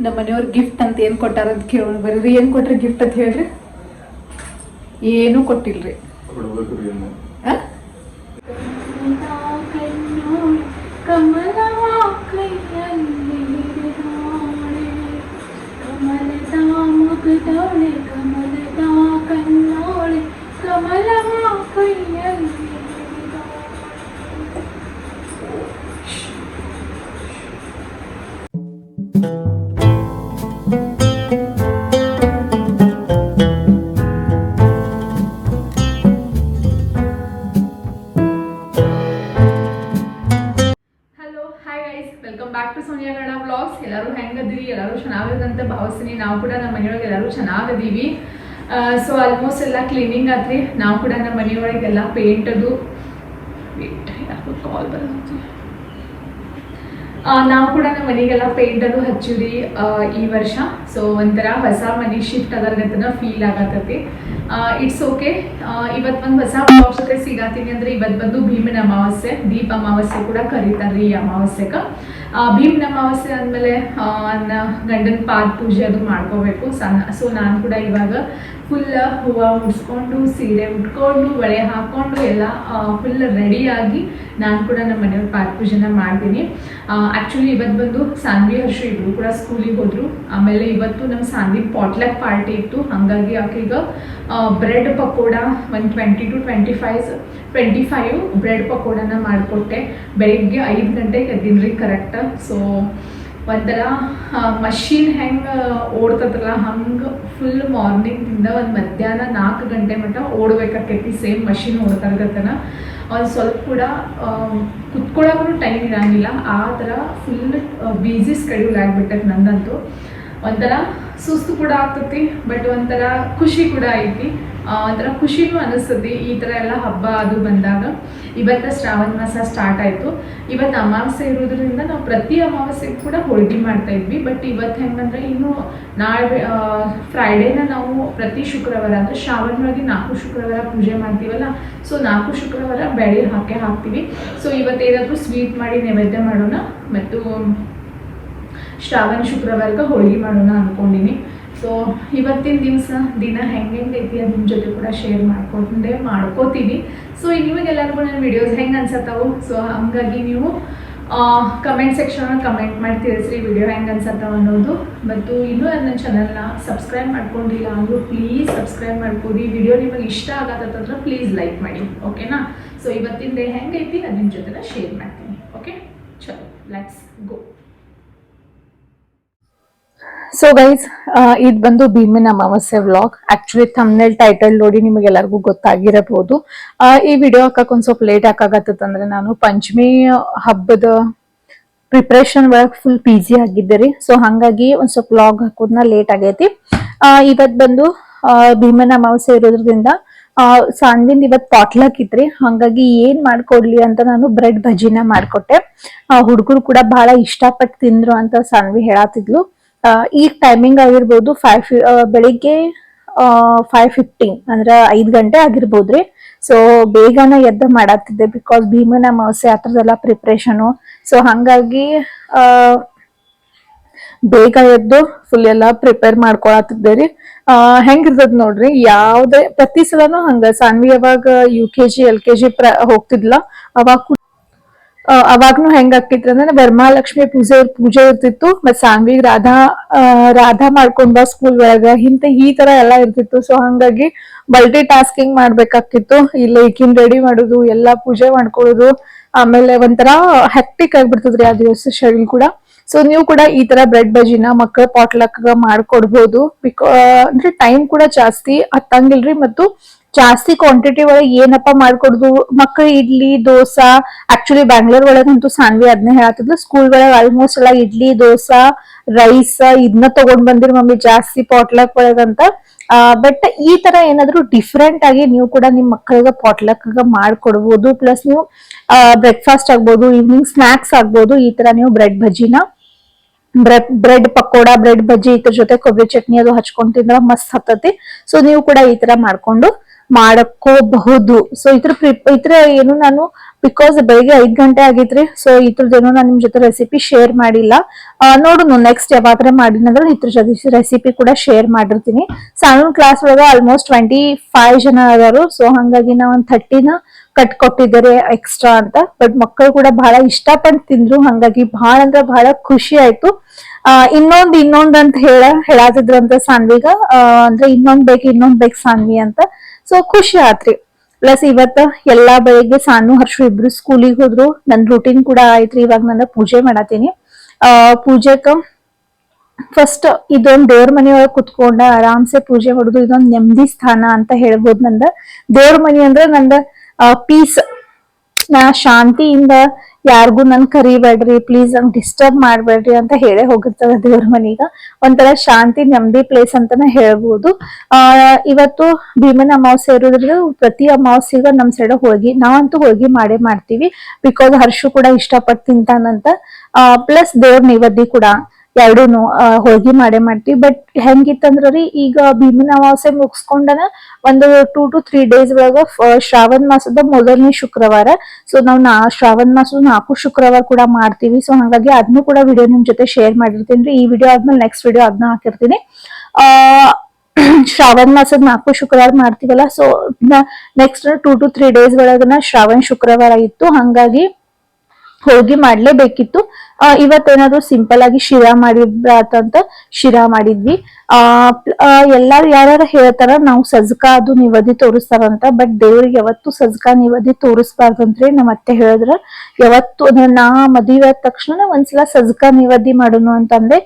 ನಮ್ಮ ಮನೆಯವ್ರ ಗಿಫ್ಟ್ ಅಂತ ಏನ್ ಕೊಟ್ಟಾರ ಅಂತ ಕೇಳೋಣ ಬರ್ರಿ. ಏನ್ ಕೊಟ್ರಿ ಗಿಫ್ಟ್ ಅಂತ ಹೇಳ್ರಿ. ಏನು ಕೊಟ್ಟಿಲ್ರಿ. Welcome back to Sonia Gowda vlogs. ಎಲ್ಲರೂ ಹೆಂಗದಿರಿ? ಎಲ್ಲರೂ ಚೆನ್ನಾಗಿದಂತ ಭಾವಿಸ್ತೀನಿ. ನಾವು ಕೂಡ ನಮ್ಮ ಮನೆಯೊಳಗೆ ಎಲ್ಲರೂ ಚೆನ್ನಾಗದೀವಿ. ಸೊ ಆಲ್ಮೋಸ್ಟ್ ಎಲ್ಲ ಕ್ಲೀನಿಂಗ್ ಆತ್ರಿ. ನಾವು ಕೂಡ ನಮ್ಮ ಮನೆಯೊಳಗೆಲ್ಲ ಪೇಂಟ್ ಅದು ಕಾಲ್ ಬರುತ್ತೆ. ನಾವು ಕೂಡ ನಮ್ಮ ಮನೆಗೆಲ್ಲ ಪೇಂಟ್ ಅದು ಹಚ್ಚಿರಿ ಈ ವರ್ಷ. ಸೊ ಒಂಥರ ಹೊಸ ಮನೆ ಶಿಫ್ಟ್ ಆಗತ್ತನ ಫೀಲ್ ಆಗತ್ತೈತಿ. It's okay. ಇವತ್ತು ಒಂದು ಹೊಸ ಬ್ಲಾಗ್ ಜೊತೆ ಸಿಗಾತೀನಿ. ಅಂದ್ರೆ ಇವತ್ತು ಬಂದು ಭೀಮನ ಅಮಾವಾಸ್ಯೆ, ದೀಪ ಅಮಾವಾಸ್ಯೆ ಕೂಡ ಕರೀತಾರ್ರಿ ಈ ಅಮಾವಾಸ್ಯೆಗೆ. ಭೀಮನ ಅಮಾವಾಸ್ಯೆ ಅಂದಮೇಲೆ ಗಂಡನ ಪಾದ ಪೂಜೆ ಅದು ಮಾಡ್ಕೋಬೇಕು. ಸೊ ನಾನು ಕೂಡ ಇವಾಗ ಫುಲ್ ಹೂವು ಮುಡಿಸ್ಕೊಂಡು, ಸೀರೆ ಉಟ್ಕೊಂಡು, ಬಳೆ ಹಾಕೊಂಡು ಎಲ್ಲ ಫುಲ್ ರೆಡಿಯಾಗಿ ನಾನು ಕೂಡ ನಮ್ಮ ಮನೆಯವ್ರ ಪಾದ ಪೂಜೆನ ಮಾಡ್ತೀನಿ. ಆ್ಯಕ್ಚುಲಿ ಇವತ್ತು ಬಂದು ಸಾನ್ವಿ ಹರ್ಷ ಇಬ್ರು ಕೂಡ ಸ್ಕೂಲಿಗೆ ಹೋದ್ರು. ಆಮೇಲೆ ಇವತ್ತು ನಮ್ಮ ಸಾನ್ವಿ ಪಾಟ್ಲಕ್ ಪಾರ್ಟಿ ಇತ್ತು. ಹಾಗಾಗಿ ಆಕೆಗ ಬ್ರೆಡ್ ಪಕೋಡ ಒಂದು 20 to 25 ಬ್ರೆಡ್ ಪಕೋಡನ ಮಾಡಿಕೊಟ್ಟೆ. ಬೆಳಿಗ್ಗೆ 5 ಗಂಟೆಗೆ ಎದ್ದಿನ್ರಿ ಕರೆಕ್ಟ್. ಸೊ ಒಂಥರ ಮಷೀನ್ ಹೆಂಗೆ ಓಡ್ತದಲ್ಲ ಹಂಗೆ ಫುಲ್ ಮಾರ್ನಿಂಗಿಂದ ಒಂದು ಮಧ್ಯಾಹ್ನ 4 ಗಂಟೆ ಮಟ್ಟ ಓಡ್ಬೇಕಾಕೈತಿ. ಸೇಮ್ ಮಷೀನ್ ಓಡ್ತಾ ಇರತ್ತನ. ಒಂದು ಸ್ವಲ್ಪ ಕೂಡ ಕುತ್ಕೊಳ್ಳೋಕ್ಕೂ ಟೈಮ್ ಇರೋಂಗಿಲ್ಲ. ಆ ಥರ ಫುಲ್ ಬ್ಯುಸಿ ಸ್ಕೆಡ್ಯೂಲ್ ಆಗಿಬಿಟ್ಟೈತೆ ನಂದಂತೂ. ಒಂಥರ ಸುಸ್ತು ಕೂಡ ಆಗ್ತೈತಿ, ಬಟ್ ಒಂಥರ ಖುಷಿ ಕೂಡ ಐತಿ. ಒಂಥರ ಖುಷಿನೂ ಅನಿಸ್ತತಿ ಈ ಥರ ಎಲ್ಲ ಹಬ್ಬ ಅದು ಬಂದಾಗ. ಇವತ್ತು ಶ್ರಾವಣ ಮಾಸ ಸ್ಟಾರ್ಟ್ ಆಯಿತು. ಇವತ್ತು ಅಮಾವಾಸ್ಯೆ ಇರೋದ್ರಿಂದ ನಾವು ಪ್ರತಿ ಅಮಾವಾಸ್ಯೆಗೂ ಕೂಡ ಹೋಳಿಗೆ ಮಾಡ್ತಾ ಇದ್ವಿ. ಬಟ್ ಇವತ್ತು ಹೆಂಗಂದ್ರೆ ಇನ್ನು ನಾಳೆ ಫ್ರೈಡೇನ ನಾವು ಪ್ರತಿ ಶುಕ್ರವಾರ ಅಂದರೆ ಶ್ರಾವಣವಾಗಿ 4 ಶುಕ್ರವಾರ ಪೂಜೆ ಮಾಡ್ತೀವಲ್ಲ. ಸೊ 4 ಶುಕ್ರವಾರ ಬೇಳೆ ಹಾಕ್ತೀವಿ. ಸೊ ಇವತ್ತೇನಾದರೂ ಸ್ವೀಟ್ ಮಾಡಿ ನೈವೇದ್ಯ ಮಾಡೋಣ ಮತ್ತು ಶ್ರಾವಣ ಶುಕ್ರವಾರಕ್ಕೆ ಹೋಳಿಗೆ ಮಾಡೋಣ ಅಂದ್ಕೊಂಡಿನಿ. ಸೊ ಇವತ್ತಿನ ದಿನ ಹೆಂಗೈತಿ ಅದ್ರ ಜೊತೆ ಕೂಡ ಶೇರ್ ಮಾಡ್ಕೋತೀವಿ. ಸೊ ನಿಮಗೆಲ್ಲರಿಗೂ ನನ್ನ ವಿಡಿಯೋಸ್ ಹೆಂಗೆ ಅನ್ಸತ್ತಾವು. ಸೊ ಹಂಗಾಗಿ ನೀವು ಕಮೆಂಟ್ ಸೆಕ್ಷನ್ ಕಮೆಂಟ್ ಮಾಡಿ ತಿಳಿಸ್ರಿ ವಿಡಿಯೋ ಹೆಂಗೆ ಅನ್ಸತ್ತಾವ ಅನ್ನೋದು. ಮತ್ತು ಇನ್ನೂ ನನ್ನ ಚಾನಲ್ನ ಸಬ್ಸ್ಕ್ರೈಬ್ ಮಾಡ್ಕೊಂಡಿಲ್ಲ ಅಂದರೂ ಪ್ಲೀಸ್ ಸಬ್ಸ್ಕ್ರೈಬ್ ಮಾಡ್ಕೊಡಿ. ವಿಡಿಯೋ ನಿಮಗೆ ಇಷ್ಟ ಆಗತ್ತಂದ್ರೆ ಪ್ಲೀಸ್ ಲೈಕ್ ಮಾಡಿ, ಓಕೆನಾ. ಸೊ ಇವತ್ತಿನ ಡೇ ಹೆಂಗೈತಿ ಅದ್ರ ಜೊತೆ ಶೇರ್ ಮಾಡ್ತೀನಿ. ಓಕೆ, ಚಲೋ ಲೆಟ್ಸ್ ಗೋ. ಸೊ ಗೈಸ್, ಇದು ಬಂದು ಭೀಮನ ಅಮಾವಾಸ್ಯೆ ವ್ಲಾಗ್. ಆಕ್ಚುಲಿ ಥಂಬ್ನೇಲ್ ಟೈಟಲ್ ನೋಡಿ ನಿಮಗೆಲ್ಲರಿಗೂ ಗೊತ್ತಾಗಿರಬಹುದು. ಈ ವಿಡಿಯೋ ಹಾಕಕ್ ಒಂದ್ ಸ್ವಲ್ಪ ಲೇಟ್ ಹಾಕಾಗತ್ತಂದ್ರೆ ನಾನು ಪಂಚಮಿ ಹಬ್ಬದ ಪ್ರಿಪ್ರೇಷನ್ ಒಳಗೆ ಫುಲ್ ಬಿಸಿ ಆಗಿದ್ದೆ ರೀ. ಸೊ ಹಂಗಾಗಿ ಒಂದ್ ಸ್ವಲ್ಪ ವ್ಲಾಗ್ ಹಾಕೋದ್ನ ಲೇಟ್ ಆಗೈತಿ. ಇವತ್ ಬಂದು ಭೀಮನ ಅಮಾವಾಸ್ಯೆ ಇರೋದ್ರಿಂದ ಸಾನ್ವಿಂದ ಇವತ್ ಪಾಟ್ಲಕ್ ಇತ್ರಿ. ಹಂಗಾಗಿ ಏನ್ ಮಾಡ್ಕೊಡ್ಲಿ ಅಂತ ನಾನು ಬ್ರೆಡ್ ಭಜಿನ ಮಾಡ್ಕೊಟ್ಟೆ. ಹುಡುಗರು ಕೂಡ ಬಹಳ ಇಷ್ಟಪಟ್ಟು ತಿಂದ್ರು ಅಂತ ಸಾನ್ವಿ ಹೇಳತ್ತಿದ್ಲು. ಈಗ ಟೈಮಿಂಗ್ ಆಗಿರ್ಬೋದು ಬೆಳಿಗ್ಗೆ 5:15 ಅಂದ್ರೆ 5 ಗಂಟೆ ಆಗಿರ್ಬೋದ್ರಿ. ಸೊ ಬೇಗನೆ ಎದ್ದು ಮಾಡತ್ತಿದ್ದೆ ಬಿಕಾಸ್ ಭೀಮನ ಅಮಾವಾಸ್ಯೆ ಆ ಥರದೆಲ್ಲ ಪ್ರಿಪ್ರೇಷನು. ಸೊ ಹಂಗಾಗಿ ಬೇಗ ಎದ್ದು ಫುಲ್ ಎಲ್ಲ ಪ್ರಿಪೇರ್ ಮಾಡ್ಕೊಳತ್ತಿದ್ದೆ ರೀ. ಹೆಂಗಿರ್ತದ ನೋಡ್ರಿ, ಯಾವ್ದೇ ಪ್ರತಿ ಸಲನು ಹಂಗ. ಸಾನ್ವಿ ಯಾವಾಗ UKG LKG ಹೋಗ್ತಿದ್ಲ ಅವಾಗ್ನು ಹೆಂಗ್ ಆಕಿತ್ರಿ ಅಂದ್ರೆ ವರಮಹಾಲಕ್ಷ್ಮಿ ಪೂಜೆ ಇರ್ತಿತ್ತು. ಮತ್ ಸಾನ್ವಿಗ್ ರಾಧಾ ಮಾಡ್ಕೊಂಡ್ ಬಾ ಸ್ಕೂಲ್ ಒಳಗ ಈ ತರ ಎಲ್ಲಾ ಇರ್ತಿತ್ತು. ಸೊ ಹಂಗಾಗಿ ಮಲ್ಟಿ ಟಾಸ್ಕಿಂಗ್ ಮಾಡ್ಬೇಕಾಕಿತ್ತು. ಇಲ್ಲ ಈಕಿನ್ ರೆಡಿ ಮಾಡುದು, ಎಲ್ಲಾ ಪೂಜೆ ಮಾಡ್ಕೊಳ್ಳೋದು, ಆಮೇಲೆ ಒಂಥರ ಹೆಕ್ಟಿಕ್ ಆಗ್ಬಿಡ್ತದ್ರಿ ಆ ದಿವಸ ಶೆಡ್ಯೂಲ್ ಕೂಡ. ಸೊ ನೀವು ಕೂಡ ಈ ತರ ಬ್ರೆಡ್ ಬಜಿನ ಮಕ್ಕಳ ಪಾಟ್ಲಕ್ ಮಾಡ್ಕೊಡ್ಬೋದು. ಅಂದ್ರೆ ಟೈಮ್ ಕೂಡ ಜಾಸ್ತಿ ಹತ್ತಂಗಿಲ್ರಿ ಮತ್ತು ಜಾಸ್ತಿ ಕ್ವಾಂಟಿಟಿ ಒಳಗೆ ಏನಪ್ಪಾ ಮಾಡ್ಕೊಡುದು. ಮಕ್ಕಳು ಇಡ್ಲಿ ದೋಸಾ, ಆಕ್ಚುಲಿ ಬ್ಯಾಂಗ್ಳೂರ್ ಒಳಗಂತೂ ಸಾನ್ವಿ ಅದನ್ನೇ ಹೇಳತ್ತಿದ್ಲು. ಸ್ಕೂಲ್ ಒಳಗೆ ಆಲ್ಮೋಸ್ಟ್ ಎಲ್ಲ ಇಡ್ಲಿ ದೋಸಾ ರೈಸ್ ಇದನ್ನ ತಗೊಂಡ್ ಬಂದಿರ್ ಮಮ್ಮಿ ಜಾಸ್ತಿ ಪಾಟ್ಲಕ್ ಒಳಗಂತ. ಬಟ್ ಈ ತರ ಏನಾದ್ರು ಡಿಫ್ರೆಂಟ್ ಆಗಿ ನೀವು ಕೂಡ ನಿಮ್ ಮಕ್ಕಳಿಗೆ ಪಾಟ್ಲಕ್ ಮಾಡ್ಕೊಡ್ಬೋದು. ಪ್ಲಸ್ ನೀವು ಬ್ರೇಕ್ಫಾಸ್ಟ್ ಆಗ್ಬೋದು, ಈವ್ನಿಂಗ್ ಸ್ನಾಕ್ಸ್ ಆಗ್ಬೋದು. ಈ ತರ ನೀವು ಬ್ರೆಡ್ ಭಜಿನ ಬ್ರೆಡ್ ಪಕೋಡ, ಬ್ರೆಡ್ ಬಜ್ಜಿ ಇದ್ರ ಜೊತೆ ಕೊಬ್ಬರಿ ಚಟ್ನಿ ಅದು ಹಚ್ಕೊಂಡ್ ತಿಂದ್ರ ಮಸ್ತ್ ಹತ್ತತಿ. ಸೊ ನೀವು ಕೂಡ ಈ ತರ ಮಾಡ್ಕೊಂಡು ಮಾಡ್ಕೋಬಹುದು. ಸೊ ಇದ್ರ ಏನು ನಾನು ಬಿಕಾಸ್ ಬೆಳಿಗ್ಗೆ 5 ಗಂಟೆ ಆಗಿತ್ರಿ. ಸೊ ಇದ್ರದ್ದೇನು ನಾನು ನಿಮ್ ಜೊತೆ ರೆಸಿಪಿ ಶೇರ್ ಮಾಡಿಲ್ಲ. ನೋಡುನು ನೆಕ್ಸ್ಟ್ ಯಾವಾಗ್ರೆ ಮಾಡಿನಂದ್ರೆ ಇದ್ರ ಜೊತೆ ರೆಸಿಪಿ ಕೂಡ ಶೇರ್ ಮಾಡಿರ್ತೀನಿ. ಸಣ್ಣ ಕ್ಲಾಸ್ ಒಳಗ ಆಲ್ಮೋಸ್ಟ್ 25 ಜನ ಅದಾರು. ಸೊ ಹಂಗಾಗಿ ನಾ ಒಂದ್ 30ನ ಕಟ್ ಕೊಟ್ಟಿದ್ದಾರೆ ಎಕ್ಸ್ಟ್ರಾ ಅಂತ. ಬಟ್ ಮಕ್ಕಳು ಕೂಡ ಬಹಳ ಇಷ್ಟಪಟ್ಟು ತಿಂದ್ರು. ಹಂಗಾಗಿ ಬಹಳ ಅಂದ್ರೆ ಬಹಳ ಖುಷಿ ಆಯ್ತು. ಇನ್ನೊಂದ್ ಅಂತ ಹೇಳಾತಿದ್ರಂತ ಸಾನ್ವಿಗ, ಅಂದ್ರೆ ಇನ್ನೊಂದ್ ಬೇಕು ಸಾನ್ವಿ ಅಂತ. ಸೊ ಖುಷಿ ಆತ್ರಿ. ಪ್ಲಸ್ ಇವತ್ತ ಎಲ್ಲಾ ಬೆಳಿಗ್ಗೆ ಸಾನು ಹರ್ಷು ಇಬ್ರು ಸ್ಕೂಲಿಗೆ ಹೋದ್ರು. ನನ್ ರೂಟೀನ್ ಕೂಡ ಆಯ್ತ್ರಿ. ಇವಾಗ ನನ್ನ ಪೂಜೆ ಮಾಡತೀನಿ. ಪೂಜೆಕ ಫಸ್ಟ್ ಇದೊಂದ್ ದೇವ್ರ ಮನೆಯೊಳಗೆ ಕುತ್ಕೊಂಡ ಆರಾಮ್ಸೆ ಪೂಜೆ ಮಾಡುದು ಇದೊಂದ್ ನೆಮ್ಮದಿ ಸ್ಥಾನ ಅಂತ ಹೇಳ್ಬೋದು. ನಂದ ದೇವ್ರ ಮನಿ ಅಂದ್ರೆ ನಂದ ಪೀಸ್. ನಾ ಶಾಂತಿಯಿಂದ ಯಾರಿಗೂ ನನ್ ಕರಿಬೇಡ್ರಿ, ಪ್ಲೀಸ್ ನಂಗ್ ಡಿಸ್ಟರ್ಬ್ ಮಾಡ್ಬೇಡ್ರಿ ಅಂತ ಹೇಳೇ ಹೋಗಿರ್ತದ ದೇವ್ರ ಮನೀಗ. ಒಂಥರ ಶಾಂತಿ ನೆಮ್ಮದಿ ಪ್ಲೇಸ್ ಅಂತಾನೆ ಹೇಳ್ಬೋದು. ಇವತ್ತು ಭೀಮನ ಅಮಾವಾಸ್ಯೆ ಇರೋದ್ರಿಂದ ಪ್ರತಿ ಅಮಾವಾಸ್ಯೆಗ ನಮ್ ಸೈಡ್ ಹೋಳ್ಗಿ, ನಾವಂತೂ ಹೋಳ್ಗಿ ಮಾಡೇ ಮಾಡ್ತೀವಿ. ಬಿಕಾಸ್ ಹರ್ಷು ಕೂಡ ಇಷ್ಟಪಟ್ಟು ತಿಂತಾನಂತ. ಪ್ಲಸ್ ದೇವ್ರ ನೈವೇದ್ಯ ಕೂಡ ಎರಡೂನು ಹೋಳ್ಗಿ ಮಾಡೇ ಮಾಡ್ತೀವಿ. ಬಟ್ ಹೆಂಗಿತ್ತಂದ್ರಿ, ಈಗ ಭೀಮನ ಅಮಾವಾಸ್ಯೆ ಮುಗಿಸ್ಕೊಂಡನ ಒಂದು 2 to 3 days ಒಳಗ ಶ್ರಾವಣ ಮಾಸದ ಮೊದಲನೇ ಶುಕ್ರವಾರ. ಸೊ ನಾವು ಶ್ರಾವಣ ಮಾಸದ 4 ಶುಕ್ರವಾರ ಕೂಡ ಮಾಡ್ತೀವಿ. ಸೊ ಹಂಗಾಗಿ ಅದನ್ನು ಕೂಡ ವಿಡಿಯೋ ನಿಮ್ ಜೊತೆ ಶೇರ್ ಮಾಡಿರ್ತೀನಿ. ಈ ವಿಡಿಯೋ ಆದ್ಮೇಲೆ ನೆಕ್ಸ್ಟ್ ವಿಡಿಯೋ ಅದನ್ನ ಹಾಕಿರ್ತೀನಿ. ಶ್ರಾವಣ ಮಾಸದ 4 ಶುಕ್ರವಾರ ಮಾಡ್ತೀವಲ್ಲ. ಸೊ ನೆಕ್ಸ್ಟ್ 2 to 3 days ಒಳಗನ ಶ್ರಾವಣ ಶುಕ್ರವಾರ ಇತ್ತು. ಹಂಗಾಗಿ ಹೋಳ್ಗಿ ಮಾಡ್ಲೇಬೇಕಿತ್ತು. ಇವತ್ತೇನಾದ್ರು ಸಿಂಪಲ್ ಆಗಿ ಶಿರಾ ಮಾಡಿದ್ರಾತಂತ ಶಿರಾ ಮಾಡಿದ್ವಿ. ಎಲ್ಲಾರು ಯಾರು ಹೇಳ್ತಾರ ನಾವು ಸಜ್ಕಾ ಅದು ನಿವದಿ ತೋರಿಸ್ತಾರಂತ. ಬಟ್ ದೇವ್ರಿಗೆ ಯಾವತ್ತು ಸಜ್ಕಾ ನಿವದಿ ತೋರಿಸ್ಬಾರ್ದಂತ್ರಿ. ನಮ್ಮ ಅತ್ತೆ ಹೇಳಿದ್ರ ಯಾವತ್ತು ನಾ ಮದುವೆ ಆದ ತಕ್ಷಣ ಒಂದ್ಸಲ ಸಜ್ಕಾ ನಿವದಿ ಮಾಡೋನು ಅಂತಂದೆ.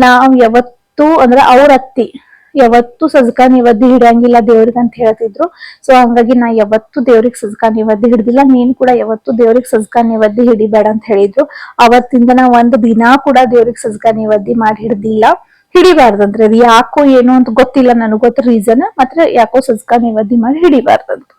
ನಾವ್ ಯಾವತ್ತು ಅಂದ್ರ ಅವ್ರ ಅತ್ತಿ ಯಾವತ್ತು ಸಜ್ಕಾ ನಿವದ್ದಿ ಹಿಡಿಯಂಗಿಲ್ಲ ದೇವ್ರಿಗೆ ಅಂತ ಹೇಳ್ತಿದ್ರು. ಸೊ ಹಂಗಾಗಿ ನಾ ಯಾವತ್ತು ದೇವ್ರಿಗೆ ಸಜ್ಕಾ ನಿವದ್ದಿ ಹಿಡ್ದಿಲ್ಲ. ನೀನ್ ಕೂಡ ಯಾವತ್ತು ದೇವ್ರಿಗೆ ಸಜ್ಕಾ ನಿವದ್ದಿ ಹಿಡಿಬೇಡ ಅಂತ ಹೇಳಿದ್ರು. ಅವತ್ತಿಂದ ನಾ ಒಂದ್ ದಿನಾ ಕೂಡ ದೇವ್ರಿಗೆ ಸಜ್ಕಾ ನಿವದ್ದಿ ಮಾಡಿ ಹಿಡ್ದಿಲ್ಲ. ಹಿಡಿಬಾರ್ದಂದ್ರೆ ಅದು ಯಾಕೋ ಏನು ಅಂತ ಗೊತ್ತಿಲ್ಲ, ನನಗ್ ಗೊತ್ತ ರೀಸನ್. ಮಾತ್ರ ಯಾಕೋ ಸಜ್ಕಾ ನಿವದ್ದಿ ಮಾಡಿ ಹಿಡಿಬಾರ್ದಂತ.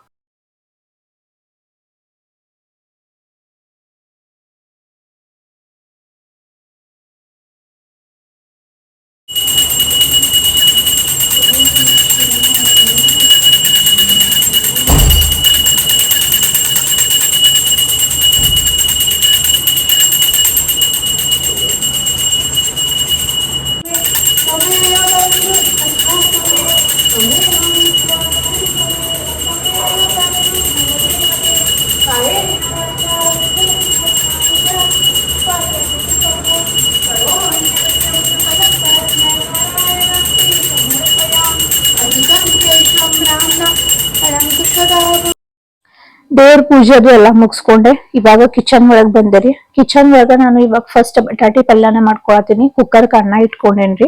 ದೇವ್ರ ಪೂಜೆ ಅದು ಎಲ್ಲಾ ಮುಗಿಸ್ಕೊಂಡೆ ಇವಾಗ ಕಿಚನ್ ಒಳಗ್ ಬಂದೇರಿ. ಕಿಚನ್ ಒಳಗ ನಾನು ಇವಾಗ ಫಸ್ಟ್ ಬಟಾಟಿ ಪಲ್ಯನ ಮಾಡ್ಕೊಳತೀನಿ. ಕುಕ್ಕರ್ ಅನ್ನ ಇಟ್ಕೊಂಡೇನ್ರಿ.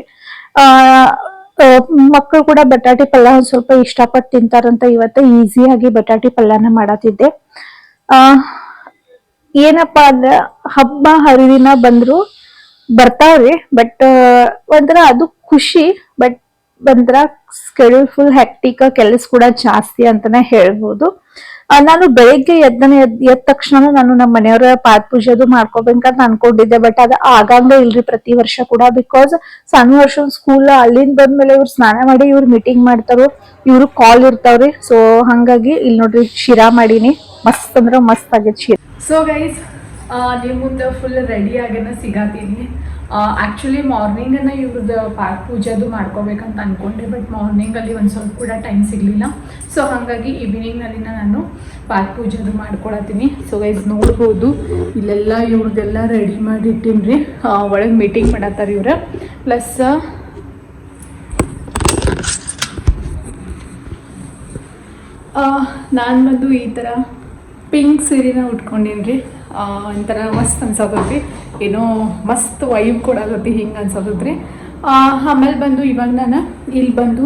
ಮಕ್ಕಳು ಕೂಡ ಬಟಾಟಿ ಪಲ್ಯ ಒಂದ್ ಸ್ವಲ್ಪ ಇಷ್ಟಪಟ್ಟು ತಿಂತಾರಂತ ಇವತ್ತು ಈಸಿಯಾಗಿ ಬಟಾಟಿ ಪಲ್ಯನ ಮಾಡತ್ತಿದ್ದೆ. ಏನಪ್ಪಾ ಅಂದ್ರ ಹಬ್ಬ ಹರಿದಿನ ಬಂದ್ರು ಬರ್ತಾವ್ರಿ. ಬಟ್ ಒಂಥರ ಅದು ಖುಷಿ. ಬಟ್ ಒಂಥರ ಸ್ಕೆಡ್ಯೂಲ್ ಫುಲ್ ಹೆಕ್ಟಿಕ್, ಕೆಲಸ ಕೂಡ ಜಾಸ್ತಿ ಅಂತಾನೆ ಹೇಳ್ಬೋದು. ನಾನು ಬೆಳಿಗ್ಗೆ ಎದ್ದ ತಕ್ಷಣ ನಾನು ನಮ್ಮ ಮನೆಯವರ ಪಾದ ಪೂಜೆ ಅದು ಮಾಡ್ಕೋಬೇಕಂತ ಅನ್ಕೊಂಡಿದ್ದೆ. ಬಟ್ ಅದ ಆಗಂಗ ಇಲ್ರಿ ಪ್ರತಿ ವರ್ಷ ಕೂಡ. ಬಿಕಾಸ್ ಸಣ್ಣ ವರ್ಷ ಸ್ಕೂಲ್ ಅಲ್ಲಿಂದ ಬಂದ್ಮೇಲೆ ಇವ್ರು ಸ್ನಾನ ಮಾಡಿ ಇವ್ರು ಮೀಟಿಂಗ್ ಮಾಡ್ತಾರೋ, ಇವ್ರು ಕಾಲ್ ಇರ್ತಾವ್ರಿ. ಸೊ ಹಂಗಾಗಿ ಇಲ್ಲಿ ನೋಡ್ರಿ ಶಿರಾ ಮಾಡೀನಿ. ಮಸ್ತ್ ಅಂದ್ರ ಮಸ್ತ್ ಆಗೈತಿ ಶಿರಾ. ಸೊ ಗೈಸ್, ನೀವು ಮುಂದೆ ಫುಲ್ ರೆಡಿ ಆಗೇನ ಸಿಗತೀನಿ. ಆ್ಯಕ್ಚುಲಿ ಮಾರ್ನಿಂಗನ್ನು ಇವ್ರದ್ದು ಪಾಠ ಪೂಜೆದು ಮಾಡ್ಕೋಬೇಕಂತ ಅಂದ್ಕೊಂಡೆ. ಬಟ್ ಮಾರ್ನಿಂಗಲ್ಲಿ ಒಂದು ಸ್ವಲ್ಪ ಕೂಡ ಟೈಮ್ ಸಿಗಲಿಲ್ಲ. ಸೊ ಹಾಗಾಗಿ ಈವ್ನಿಂಗ್ನಲ್ಲಿ ನಾನು ಪಾಠ ಪೂಜೆದು ಮಾಡ್ಕೊಳತ್ತೀನಿ. ಸೊ ಗೈಸ್ ನೋಡ್ಬೋದು ಇಲ್ಲೆಲ್ಲ ಇವ್ರದ್ದೆಲ್ಲ ರೆಡಿ ಮಾಡಿ ಇಟ್ಟಿನ್ರಿ. ಒಳಗೆ ಮೀಟಿಂಗ್ ಮಾಡತ್ತಾರೆ ಇವ್ರು. ಪ್ಲಸ್ ನಾನು ಬಂದು ಈ ಥರ ಪಿಂಕ್ ಸೀರೆನ ಉಟ್ಕೊಂಡೀನಿ. ಒಂಥರ ಮಸ್ತ್ ಅನ್ಸತೈತಿ. ಏನೋ ಮಸ್ತ್ ವೈಬ್ ಕೊಡಾಗತ್ತಿ ಹಿಂಗೆ ಅನ್ಸತೈತ್ರಿ. ಆಮೇಲೆ ಬಂದು ಇವಾಗ ನಾನು ಇಲ್ಲಿ ಬಂದು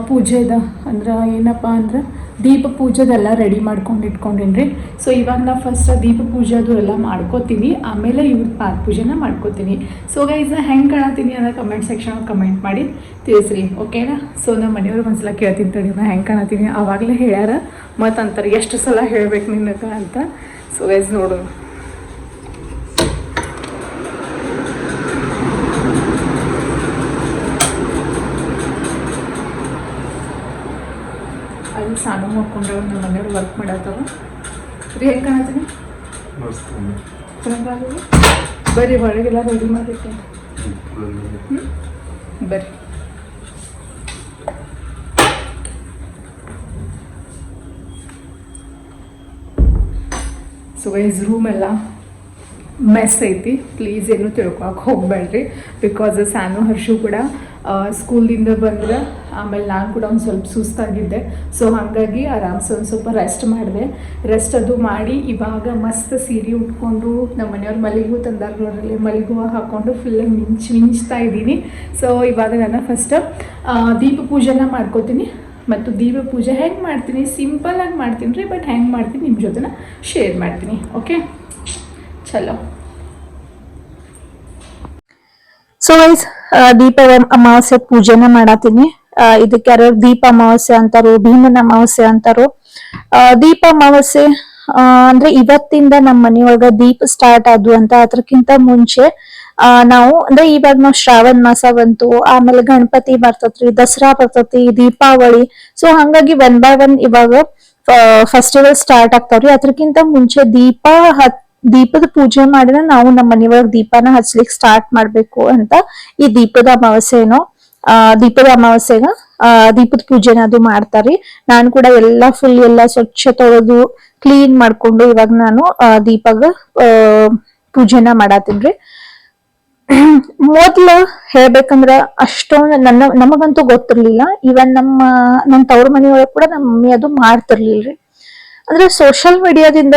ಪೂಜೆದ ಅಂದ್ರೆ ಏನಪ್ಪ ಅಂದ್ರೆ ದೀಪ ಪೂಜೆದೆಲ್ಲ ರೆಡಿ ಮಾಡ್ಕೊಂಡು ಇಟ್ಕೊಂಡೀನಿ. ಸೊ ಇವಾಗ ನಾ ಫಸ್ಟ್ ದೀಪ ಪೂಜೆದು ಎಲ್ಲ ಮಾಡ್ಕೋತೀನಿ. ಆಮೇಲೆ ಇವ್ರ ಪಾದ ಪೂಜೆನ ಮಾಡ್ಕೋತೀನಿ. ಸೊ ಗೈಸ್ ಹೆಂಗೆ ಕಾಣತೀನಿ ಅನ್ನೋ ಕಮೆಂಟ್ ಸೆಕ್ಷನ್ ಕಮೆಂಟ್ ಮಾಡಿ ತಿಳಿಸ್ರಿ, ಓಕೆನಾ. ಸೊ ನಮ್ಮ ಮನೆಯವ್ರಿಗೆ ಒಂದ್ಸಲ ಕೇಳ್ತೀನಿ ತಡಿ ನಾ ಹೆಂಗೆ ಕಾಣತೀನಿ. ಆವಾಗಲೇ ಹೇಳ್ಯಾರ, ಮತ್ತು ಅಂತಾರೆ ಎಷ್ಟು ಸಲ ಹೇಳ್ಬೇಕು ನಿನಗೆ ಅಂತ. ಸೊ ಗೈಸ್ ನೋಡು, ಸಾನು ಹಾಕೊಂಡ್ರೆ ನಮ್ಮ ಮನೆಯವ್ರು ವರ್ಕ್ ಮಾಡತ್ತವ ರೀ. ಹೆಂಗೆ ಕಾಣತ್ತೀನಿ ಬರ್ರಿ ಒಳಗೆಲ್ಲ ರೆಡಿ ಮಾಡಿರ್ತೇನೆ. ಬರ್ರಿ. ಸೊ ಗೈಸ್ ರೂಮ್ ಎಲ್ಲ ಮೆಸ್ ಐತಿ. ಪ್ಲೀಸ್ ಏನು ತಿಳ್ಕೊಳಕ್ಕೆ ಹೋಗ್ಬೇಡ್ರಿ. ಬಿಕಾಸ್ ಸ್ಯಾನು ಹರ್ಷು ಕೂಡ ಸ್ಕೂಲಿಂದ ಬಂದ್ರೆ ಆಮೇಲೆ ನಾನು ಕೂಡ ಒಂದು ಸ್ವಲ್ಪ ಸುಸ್ತಾಗಿದ್ದೆ. ಸೊ ಹಾಗಾಗಿ ಆರಾಮ್ಸೆ ಒಂದು ಸ್ವಲ್ಪ ರೆಸ್ಟ್ ಮಾಡಿದೆ. ರೆಸ್ಟ್ ಅದು ಮಾಡಿ ಇವಾಗ ಮಸ್ತ್ ಸೀರೆ ಉಟ್ಕೊಂಡು ನಮ್ಮ ಮನೆಯವ್ರು ಮಲ್ಲಿಗೆ ತಂದಾಗ ನೋಡ್ರಲ್ಲಿ ಮಲ್ಲಿಗೆ ಹೂವು ಹಾಕ್ಕೊಂಡು ಫುಲ್ ಮಿಂಚ್ತಾ ಇದ್ದೀನಿ. ಸೊ ಇವಾಗ ನಾನು ಫಸ್ಟ್ ದೀಪ ಪೂಜೆನ ಮಾಡ್ಕೋತೀನಿ. ಮತ್ತು ದೀಪ ಪೂಜೆ ಹೆಂಗೆ ಮಾಡ್ತೀನಿ ಸಿಂಪಲ್ಲಾಗಿ ಮಾಡ್ತೀನಿ ರೀ, ಬಟ್ ಹೆಂಗೆ ಮಾಡ್ತೀನಿ ನಿಮ್ಮ ಜೊತೆನ ಶೇರ್ ಮಾಡ್ತೀನಿ. ಓಕೆ ಚಲೋ. ಸೊ ಗೈಸ್ ದೀಪ ಅಮಾವಾಸ್ಯೆ ಪೂಜೆನ ಮಾಡತ್ತೀನಿ. ಇದಕ್ಕೆ ಯಾರು ದೀಪ ಅಮಾವಾಸ್ಯೆ ಅಂತಾರೋ, ಭೀಮನ ಅಮಾವಾಸ್ಯೆ ಅಂತಾರೋ. ದೀಪ ಅಮಾವಾಸ್ಯೆ ಅಂದ್ರೆ ಇವತ್ತಿಂದ ನಮ್ಮ ಮನೆಯೊಳಗ ದೀಪ ಸ್ಟಾರ್ಟ್ ಆದ್ವು ಅಂತ. ಅದಕ್ಕಿಂತ ಮುಂಚೆ ನಾವು ಅಂದ್ರೆ ಇವಾಗ ನಾವು ಶ್ರಾವಣ ಮಾಸ ಬಂತು, ಆಮೇಲೆ ಗಣಪತಿ ಬರ್ತತ್ರಿ, ದಸರಾ ಬರ್ತತಿ, ದೀಪಾವಳಿ. ಸೊ ಹಂಗಾಗಿ 1 by 1 ಇವಾಗ ಫೆಸ್ಟಿವಲ್ ಸ್ಟಾರ್ಟ್ ಆಗ್ತಾವ್ರಿ. ಅದಕ್ಕಿಂತ ಮುಂಚೆ ದೀಪದ ಪೂಜೆ ಮಾಡಿದ್ರೆ ನಾವು ನಮ್ಮ ಮನೆಯೊಳಗೆ ದೀಪನ ಹಚ್ಲಿಕ್ಕೆ ಸ್ಟಾರ್ಟ್ ಮಾಡ್ಬೇಕು ಅಂತ ಈ ದೀಪದ ಅಮಾವಾಸ್ಯೆಗ ದೀಪದ ಪೂಜೆನ ಅದು ಮಾಡ್ತಾರಿ. ನಾನು ಕೂಡ ಎಲ್ಲಾ ಫುಲ್ ಎಲ್ಲಾ ಸ್ವಚ್ಛ ತೊಳೆದು ಕ್ಲೀನ್ ಮಾಡ್ಕೊಂಡು ಇವಾಗ ನಾನು ದೀಪಗ ಪೂಜೆನ ಮಾಡತ್ತೀನ್ರಿ. ಮೊದ್ಲು ಹೇಳ್ಬೇಕಂದ್ರ ಅಷ್ಟೊಂದು ನಮಗಂತೂ ಗೊತ್ತಿರ್ಲಿಲ್ಲ. ಇವನ್ ನಮ್ಮ ತವ್ರ ಮನೆಯೊಳಗೆ ಕೂಡ ನಮ್ಮ ಮಮ್ಮಿ ಅದು ಮಾಡ್ತಿರ್ಲಿಲ್ರಿ. ಅಂದ್ರೆ ಸೋಷಿಯಲ್ ಮೀಡಿಯಾದಿಂದ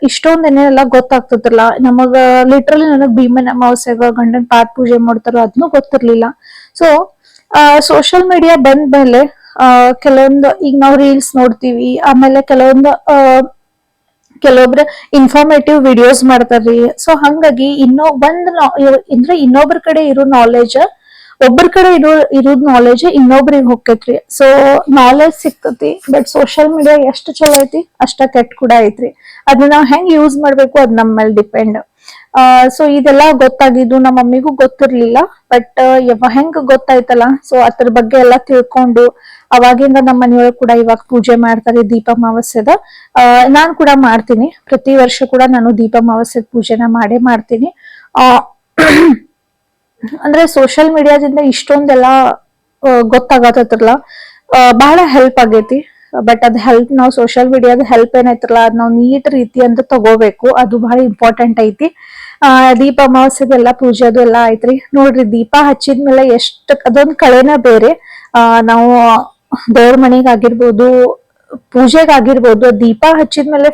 ಇಷ್ಟೊಂದ್ ಏನೆಲ್ಲ ಗೊತ್ತಾಗ್ತದಲ್ಲ ನಮಗ. ಲಿಟ್ರಲಿ ನನಗ್ ಭೀಮನ ಅಮಾವಾಸ್ಯೆಗ ಗಂಡನ್ ಪಾದ ಪೂಜೆ ಮಾಡ್ತಾರೋ ಅದನ್ನು ಗೊತ್ತಿರ್ಲಿಲ್ಲ. ಸೊ ಸೋಷಿಯಲ್ ಮೀಡಿಯಾ ಬಂದ್ಮೇಲೆ ಕೆಲವೊಂದು ಈಗ ನಾವು ರೀಲ್ಸ್ ನೋಡ್ತೀವಿ, ಆಮೇಲೆ ಕೆಲವೊಬ್ರು ಇನ್ಫಾರ್ಮೇಟಿವ್ ವಿಡಿಯೋಸ್ ಮಾಡ್ತಾರ್ರಿ. ಸೊ ಹಂಗಾಗಿ ಇನ್ನೊಬ್ರ ಕಡೆ ಇರೋ ನಾಲೆಜ್ ಒಬ್ಬರ ಕಡೆ ಇರೋದ್ ನಾಲೆಜ್ ಇನ್ನೊಬ್ರಿಗೆ ಹೋಗ್ತೈತ್ರಿ. ಸೊ ನಾಲೆಜ್ ಸಿಕ್ತತಿ. ಬಟ್ ಸೋಷಿಯಲ್ ಮೀಡಿಯಾ ಎಷ್ಟು ಚಲೋ ಐತಿ ಅಷ್ಟ ಕೆಟ್ಟ ಕೂಡ ಐತ್ರಿ. ಅದನ್ನ ನಾವ್ ಹೆಂಗ್ ಯೂಸ್ ಮಾಡ್ಬೇಕು ಅದ್ ನಮ್ಮ ಮೇಲೆ ಡಿಪೆಂಡ್. ಸೊ ಇದೆಲ್ಲ ಗೊತ್ತಾಗಿದ್ದು ನಮ್ಮ ಮಮ್ಮಿಗೂ ಗೊತ್ತಿರ್ಲಿಲ್ಲ. ಬಟ್ ಹೆಂಗ್ ಗೊತ್ತಾಯ್ತಲ್ಲ, ಸೊ ಅದ್ರ ಬಗ್ಗೆ ಎಲ್ಲ ತಿಳ್ಕೊಂಡು ಅವಾಗಿಂದ ನಮ್ಮ ಮನೆಯೊಳಗೆ ಕೂಡ ಇವಾಗ ಪೂಜೆ ಮಾಡ್ತಾರೆ ದೀಪ ಅಮಾವಾಸ್ಯೆದ. ನಾನ್ ಕೂಡ ಮಾಡ್ತೀನಿ. ಪ್ರತಿ ವರ್ಷ ಕೂಡ ನಾನು ದೀಪ ಅಮಾವಾಸ್ಯೆ ಪೂಜೆನ ಮಾಡೇ ಮಾಡ್ತೀನಿ. ಅಂದ್ರೆ ಸೋಷಿಯಲ್ ಮೀಡಿಯಾದಿಂದ ಇಷ್ಟೊಂದೆಲ್ಲ ಗೊತ್ತಾಗತ್ತಲ್ಲ, ಬಹಳ ಹೆಲ್ಪ್ ಆಗೈತಿ. ಬಟ್ ಅದ್ ಹೆಲ್ಪ್ ನಾವು ಸೋಷಿಯಲ್ ಮೀಡಿಯಾದ ಹೆಲ್ಪ್ ಏನೈತ್ರಲ್ಲ ಅದ್ ನಾವು ನೀಟ್ ರೀತಿ ಅಂತ ತಗೋಬೇಕು. ಅದು ಬಹಳ ಇಂಪಾರ್ಟೆಂಟ್ ಐತಿ. ದೀಪ ಅಮಾವಾಸ್ಯೆದೆಲ್ಲ ಪೂಜೆ ಅದು ಎಲ್ಲ ಐತ್ರಿ. ನೋಡ್ರಿ ದೀಪ ಹಚ್ಚಿದ್ಮೇಲೆ ಅದೊಂದ್ ಕಳೆನ ಬೇರೆ. ನಾವು ದೇವ್ರ ಮನೆಗಾಗಿರ್ಬೋದು, ಪೂಜೆಗಾಗಿರ್ಬೋದು, ದೀಪ ಹಚ್ಚಿದ್ಮೇಲೆ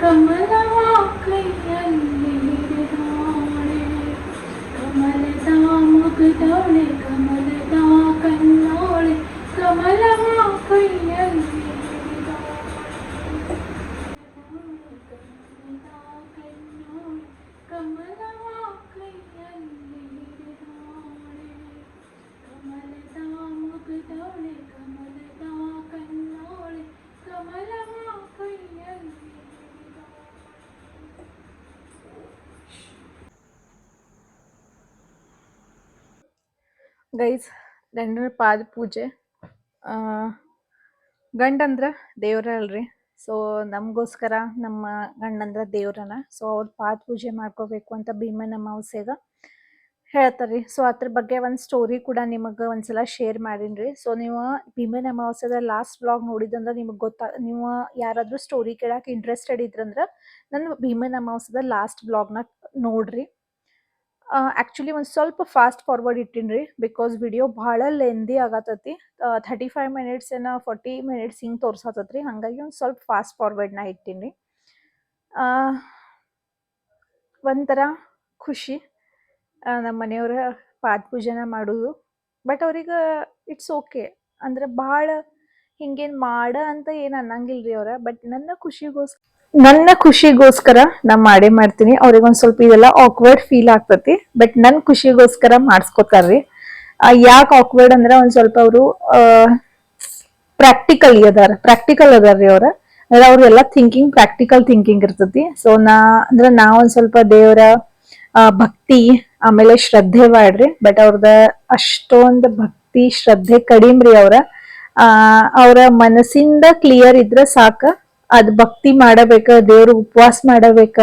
ಕಮಲವಾ ಕೈಯಲ್ಲಿ ಹಿಡಿದಾಳೆ, ಕಮಲದ ಮುಗದವಳೆ, ಕಮಲದ ಕಣ್ಣೋಳೆ, ಕಮಲವಾ ಕೈಯಲ್ಲಿ ಕಮಲವಾ ಕೈಯಲ್ಲಿ ಹಿಡಿದಾಳೆ, ಕಮಲದ ಮುಗದವಳೆ, ಕಮಲದ ಕಣ್ಣೋಳೆ, ಕಮಲವಾ ಕೈಯಲ್ಲಿ. ಗೈಸ್, ಗಂಡನ ಪಾದ ಪೂಜೆ. ಗಂಡ ಅಂದ್ರ ದೇವ್ರ ಅಲ್ರಿ. ಸೊ ನಮಗೋಸ್ಕರ ನಮ್ಮ ಗಂಡಂದ್ರ ದೇವ್ರನ ಸೊ ಅವ್ರ ಪಾದ ಪೂಜೆ ಮಾಡ್ಕೋಬೇಕು ಅಂತ ಭೀಮನ ಅಮಾವಾಸ್ಯೆಗ ಹೇಳ್ತಾರ್ರಿ. ಸೊ ಅದ್ರ ಬಗ್ಗೆ ಒಂದು ಸ್ಟೋರಿ ಕೂಡ ನಿಮಗೆ ಒಂದ್ಸಲ ಶೇರ್ ಮಾಡೀನ್ರಿ. ಸೊ ನೀವು ಭೀಮನ ಅಮಾವಾಸ್ಯೆದ ಲಾಸ್ಟ್ ವ್ಲಾಗ್ ನೋಡಿದಂದ್ರೆ ನಿಮಗೆ ನೀವು ಯಾರಾದ್ರೂ ಸ್ಟೋರಿ ಕೇಳಕ್ಕೆ ಇಂಟ್ರೆಸ್ಟೆಡ್ ಇದ್ರಂದ್ರೆ ನನ್ನ ಭೀಮನ ಅಮಾವಾಸ್ಯೆದ ಲಾಸ್ಟ್ ವ್ಲಾಗ್ನ ನೋಡ್ರಿ. ಆ್ಯಕ್ಚುಲಿ ಒಂದು ಸ್ವಲ್ಪ ಫಾಸ್ಟ್ ಫಾರ್ವರ್ಡ್ ಇಟ್ಟಿನ್ರಿ ಬಿಕಾಸ್ ವಿಡಿಯೋ ಭಾಳ ಲೆಂದಿ ಆಗತ್ತತಿ. 35 ಮಿನಿಟ್ಸ್ ಏನೋ 40 ಮಿನಿಟ್ಸ್ ಹಿಂಗೆ ತೋರ್ಸತ್ತತ್ರಿ. ಹಾಗಾಗಿ ಒಂದು ಸ್ವಲ್ಪ ಫಾಸ್ಟ್ ಫಾರ್ವರ್ಡ್ನ ಇಟ್ಟಿನಿ. ಒಂಥರ ಖುಷಿ ನಮ್ಮ ಮನೆಯವರ ಪಾದ ಪೂಜೆನ ಮಾಡೋದು. ಬಟ್ ಅವ್ರಿಗೆ ಇಟ್ಸ್ ಓಕೆ ಅಂದ್ರೆ ಭಾಳ ಹಿಂಗೇನು ಮಾಡ ಅಂತ ಏನು ಅನ್ನಂಗಿಲ್ರಿ ಅವ್ರ. ಬಟ್ ನನ್ನ ಖುಷಿಗೋಸ್ಕರ ನಾ ಮಾಡೇ ಮಾಡ್ತೀನಿ. ಅವ್ರಿಗೆ ಒಂದ್ ಸ್ವಲ್ಪ ಇದೆಲ್ಲ ಆಕ್ವರ್ಡ್ ಫೀಲ್ ಆಗ್ತತಿ. ಬಟ್ ನನ್ ಖುಷಿಗೋಸ್ಕರ ಮಾಡಿಸ್ಕೊತಾರ್ರಿ. ಯಾಕೆ ಆಕ್ವರ್ಡ್ ಅಂದ್ರೆ ಒಂದ್ ಸ್ವಲ್ಪ ಅವರು ಪ್ರಾಕ್ಟಿಕಲ್ ಅದಾರ್ರಿ ಅವ್ರ. ಅಂದ್ರೆ ಅವ್ರೆಲ್ಲ ಪ್ರಾಕ್ಟಿಕಲ್ ಥಿಂಕಿಂಗ್ ಇರ್ತತಿ. ಸೊ ನಾ ಒಂದ್ ಸ್ವಲ್ಪ ದೇವರ ಭಕ್ತಿ ಆಮೇಲೆ ಶ್ರದ್ಧೆ ಮಾಡ್ರಿ. ಬಟ್ ಅವ್ರದ ಅಷ್ಟೊಂದು ಭಕ್ತಿ ಶ್ರದ್ಧೆ ಕಡಿಮ್ರಿ ಅವ್ರ ಮನಸ್ಸಿಂದ ಕ್ಲಿಯರ್ ಇದ್ರೆ ಸಾಕ. ಅದ್ ಭಕ್ತಿ ಮಾಡಬೇಕ, ದೇವ್ರ ಉಪವಾಸ ಮಾಡಬೇಕ,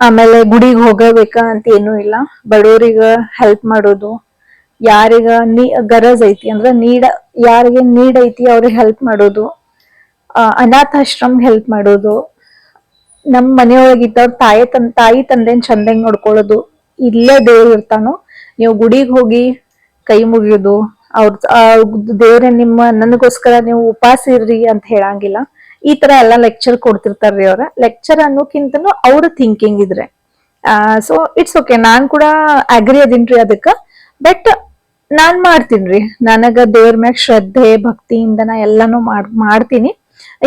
ಆಮೇಲೆ ಗುಡಿಗೆ ಹೋಗಬೇಕ ಅಂತ ಏನೂ ಇಲ್ಲ. ಬಡವರಿಗ ಹೆಲ್ಪ್ ಮಾಡೋದು, ಯಾರಿಗ ಗರಜ್ ಐತಿ ಅಂದ್ರೆ ಯಾರಿಗೆ ನೀಡ್ ಐತಿ ಅವ್ರಿಗೆ ಹೆಲ್ಪ್ ಮಾಡೋದು, ಅನಾಥಾಶ್ರಮ ಹೆಲ್ಪ್ ಮಾಡೋದು, ನಮ್ ಮನೆಯೊಳಗಿದ್ದವ್ರ ತಾಯಿ ತಂದೆನ್ ಚಂದಂಗ್ ನೋಡ್ಕೊಳ್ಳೋದು. ಇಲ್ಲೇ ದೇವ್ರ ಇರ್ತಾನೋ, ನೀವು ಗುಡಿಗೆ ಹೋಗಿ ಕೈ ಮುಗಿಯೋದು, ದೇವ್ರ ನನಗೋಸ್ಕರ ನೀವು ಉಪವಾಸ ಇರ್ರಿ ಅಂತ ಹೇಳಂಗಿಲ್ಲ. ಈ ತರ ಎಲ್ಲಾ ಲೆಕ್ಚರ್ ಕೊಡ್ತಿರ್ತಾರ್ರಿ ಅವ್ರ. ಲೆಕ್ಚರ್ ಅನ್ನೋಕ್ಕಿಂತನೂ ಅವ್ರ ಥಿಂಕಿಂಗ್ ಇದ್ರೆ ಸೊ ಇಟ್ಸ್ ಓಕೆ. ನಾನ್ ಕೂಡ ಅಗ್ರಿ ಅದೀನ್ರಿ ಅದಕ್ಕ. ಬಟ್ ನಾನ್ ಮಾಡ್ತೀನ್ರಿ. ನನಗ ದೇವ್ರ ಮ್ಯಾಗ ಶ್ರದ್ಧೆ ಭಕ್ತಿಯಿಂದ ನಾ ಎಲ್ಲಾನು ಮಾಡ್ತೀನಿ.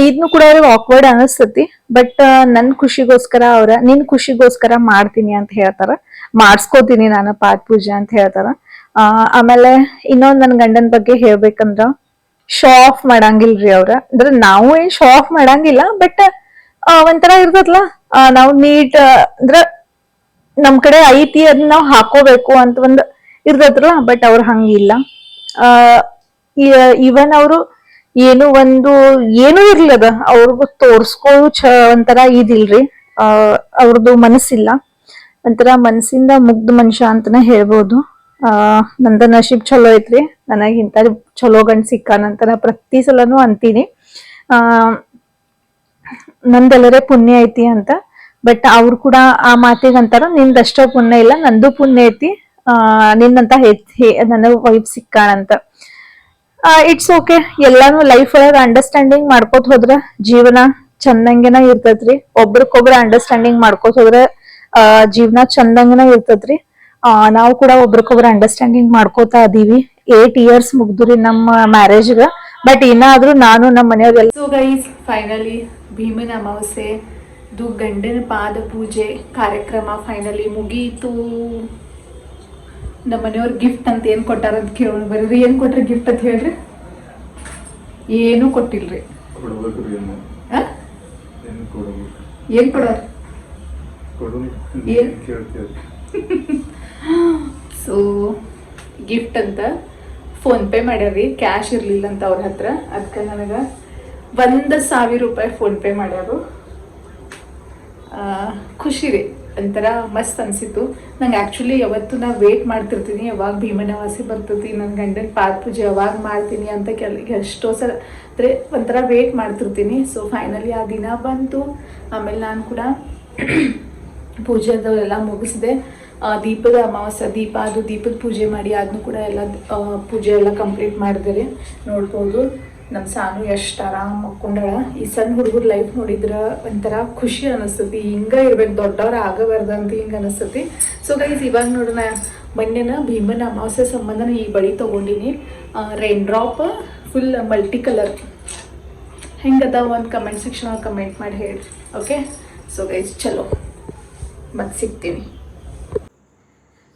ಇದನ್ನು ಕೂಡ ಅವ್ರಿಗೆ ಆಕ್ವರ್ಡ್ ಅನಿಸ್ತತಿ. ಬಟ್ ನನ್ ಖುಷಿಗೋಸ್ಕರ ನಿನ್ ಖುಷಿಗೋಸ್ಕರ ಮಾಡ್ತೀನಿ ಅಂತ ಹೇಳ್ತಾರ. ಮಾಡ್ಸ್ಕೋತೀನಿ ನಾನು ಪಾದ ಪೂಜೆ ಅಂತ ಹೇಳ್ತಾರ. ಆಮೇಲೆ ಇನ್ನೊಂದ್ ನನ್ ಗಂಡನ್ ಬಗ್ಗೆ ಹೇಳ್ಬೇಕಂದ್ರ ಶೋ ಆಫ್ ಮಾಡಂಗಿಲ್ರಿ ಅವ್ರ. ಅಂದ್ರೆ ನಾವು ಏನ್ ಶೋ ಆಫ್ ಮಾಡಂಗಿಲ್ಲ. ಬಟ್ ಒಂಥರ ಇರ್ತದಲ್ಲ, ನಾವು ನೀಟ್ ಅಂದ್ರ ನಮ್ ಕಡೆ ಐತಿ ಅದನ್ನ ನಾವ್ ಹಾಕೋಬೇಕು ಅಂತ ಒಂದ್ ಇರ್ತದ್ರಲ್ಲ. ಬಟ್ ಅವ್ರ ಹಂಗಿಲ್ಲ. ಇವನ್ ಅವರು ಏನೂ ಇರ್ಲದ ಅವ್ರಿಗೂ ತೋರ್ಸ್ಕೊಳ್ಳೋ ಒಂಥರ ಇದಿಲ್ರಿ. ಅವ್ರದ್ದು ಮನಸ್ಸಿಲ್ಲ. ಒಂಥರ ಮನಸ್ಸಿಂದ ಮುಗ್ಧ ಮನುಷ್ಯ ಅಂತಾನೆ ಹೇಳ್ಬೋದು. ನಂದ ನಶೀಬ್ ಚಲೋ ಐತ್ರಿ. ನನಗ್ ಇಂತ ಚಲೋ ಗಂಡ್ ಸಿಕ್ಕಾನಂತ ನಾ ಪ್ರತಿ ಸಲನು ಅಂತೀನಿ. ನಂದೆಲ್ಲರೇ ಪುಣ್ಯ ಐತಿ ಅಂತ. ಬಟ್ ಅವ್ರು ಕೂಡ ಆ ಮಾತಿಗೆ ಅಂತಾರ, ನಿಂದಷ್ಟ ಪುಣ್ಯ ಇಲ್ಲ, ನಂದು ಪುಣ್ಯ ಐತಿ, ನಿನ್ನಂತ ನನ್ನ ವೈಫ್ ಸಿಕ್ಕಾಣಂತ. It's okay. ಎಲ್ಲಾನು ಲೈಫ್ ಒಳಗ ಅಂಡರ್ಸ್ಟ್ಯಾಂಡಿಂಗ್ ಮಾಡ್ಕೋತ ಹೋದ್ರ ಜೀವನ ಚಂದಂಗೆನ ಇರ್ತೈತ್ರಿ. ಒಬ್ರಕೊಬ್ರ ಅಂಡರ್ಸ್ಟ್ಯಾಂಡಿಂಗ್ ಮಾಡ್ಕೋತ ಹೋದ್ರ ಜೀವನ ಚಂದಂಗನ ಇರ್ತೈತ್ರಿ. ನಾವು ಕೂಡ ಒಬ್ರಕೊಬ್ರ ಅಂಡರ್ಸ್ಟ್ಯಾಂಡಿಂಗ್ ಮಾಡ್ಕೋತಾ ಅದೀವಿ. 8 years ಮುಗ್ದುರಿ ನಮ್ಮ ಮ್ಯಾರೇಜ್ಗ. ಬಟ್ ಇನ್ನಾದ್ರೂ ನಾನು ನಮ್ಮ ಮನೆಯವ್ರೆಲ್ಲ. ಸೊ ಗೈಸ್, ಫೈನಲಿ ಭೀಮನ ಅಮಾವಾಸ್ಯೆದು ಗಂಡನ ಪಾದ ಪೂಜೆ ಕಾರ್ಯಕ್ರಮ ಫೈನಲಿ ಮುಗೀತು. ನಮ್ಮ ಮನೆಯವ್ರ ಗಿಫ್ಟ್ ಅಂತ ಏನ್ ಕೊಟ್ಟಾರ ಅಂತ ಕೇಳೋಣ ಬರ್ರಿ. ಏನ್ ಕೊಟ್ರಿ ಗಿಫ್ಟ್ ಅಂತ ಹೇಳ್ರಿ. ಏನು ಕೊಟ್ಟಿಲ್ರಿ. ಏನ್ ಕೊಡೋರ್? ಸೊ ಗಿಫ್ಟ್ ಅಂತ ಫೋನ್ ಪೇ ಮಾಡ್ಯಾರ್ರಿ. ಕ್ಯಾಶ್ ಇರ್ಲಿಲ್ಲ ಅಂತ ಅವ್ರ ಹತ್ರ. ಅದಕ್ಕೆ ನನಗೆ 1,000 ರೂಪಾಯಿ ಫೋನ್ ಪೇ ಮಾಡ್ಯಾರು. ಖುಷಿ ರೀ, ಒಂಥರ ಮಸ್ತ್ ಅನ್ಸಿತ್ತು ನಂಗೆ. ಆ್ಯಕ್ಚುಲಿ ಯಾವತ್ತು ನಾ ವೇಟ್ ಮಾಡ್ತಿರ್ತೀನಿ ಯಾವಾಗ ಭೀಮನ ಅಮಾವಾಸ್ಯೆ ಬರ್ತೈತಿ, ನನ್ನ ಗಂಡನ ಪಾದ ಪೂಜೆ ಯಾವಾಗ ಮಾಡ್ತೀನಿ ಅಂತ ಎಷ್ಟೋ ಸಲ ಅಂದರೆ ಒಂಥರ ವೇಟ್ ಮಾಡ್ತಿರ್ತೀನಿ. ಸೊ ಫೈನಲಿ ಆ ದಿನ ಬಂತು. ಆಮೇಲೆ ನಾನು ಕೂಡ ಪೂಜೆದೆಲ್ಲ ಮುಗಿಸಿದೆ. ದೀಪದ ಅಮಾವಾಸ್ಯೆ ದೀಪದ ಪೂಜೆ ಮಾಡಿ ಅದನ್ನು ಕೂಡ ಎಲ್ಲ ಪೂಜೆ ಎಲ್ಲ ಕಂಪ್ಲೀಟ್ ಮಾಡಿದೆ. ನೋಡ್ಬೋದು ನಮ್ಮ ಸಾನು ಎಷ್ಟು ಆರಾಮ್ ಮಕ್ಕೊಂಡಳ. ಈ ಸಣ್ಣ ಹುಡುಗರ ಲೈಫ್ ನೋಡಿದ್ರೆ ಒಂಥರ ಖುಷಿ ಅನಿಸ್ತತಿ. ಹಿಂಗೆ ಇರ್ಬೇಕು, ದೊಡ್ಡವ್ರ ಆಗಬಾರ್ದು ಅಂತ ಹಿಂಗೆ ಅನಿಸ್ತತಿ. ಸೊ ಗೈಸ್, ಇವಾಗ ನೋಡೋಣ ಮೊನ್ನೆನ ಭೀಮನ ಅಮಾವಾಸ್ಯೆ ಸಂಬಂಧ ಈ ಬಳಿ ತೊಗೊಂಡಿನಿ. Rain drop full multi colour. ಹೆಂಗದ ಒಂದು ಕಮೆಂಟ್ ಸೆಕ್ಷನ್ ಕಮೆಂಟ್ ಮಾಡಿ ಹೇಳಿ. ಓಕೆ, ಸೊ ಗೈಸ್ ಚಲೋ ಮತ್ತೆ ಸಿಗ್ತೀವಿ.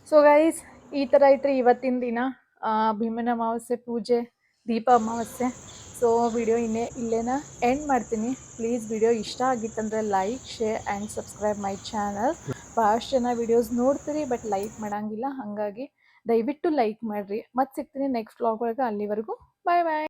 ಸೊ ಗೈಸ್, ಈ ಥರ ಐತ್ರಿ ಇವತ್ತಿನ ದಿನ ಭೀಮನ ಅಮಾವಾಸ್ಯೆ ಪೂಜೆ, ದೀಪ ಅಮಾವಾಸ್ಯೆ. ಸೊ ವಿಡಿಯೋ ಇಲ್ಲೇನ ಎಂಡ್ ಮಾಡ್ತೀನಿ. ಪ್ಲೀಸ್ ವಿಡಿಯೋ ಇಷ್ಟ ಆಗಿತ್ತಂದ್ರೆ like, share and subscribe my channel. ಭಾಳಷ್ಟು ಜನ ವಿಡಿಯೋಸ್ ನೋಡ್ತೀರಿ ಬಟ್ ಲೈಕ್ ಮಾಡೋಂಗಿಲ್ಲ. ಹಾಗಾಗಿ ದಯವಿಟ್ಟು ಲೈಕ್ ಮಾಡಿರಿ. ಮತ್ತೆ ಸಿಗ್ತೀನಿ ನೆಕ್ಸ್ಟ್ ವ್ಲಾಗ್ ಒಳಗೆ. ಅಲ್ಲಿವರೆಗೂ ಬಾಯ್ ಬಾಯ್.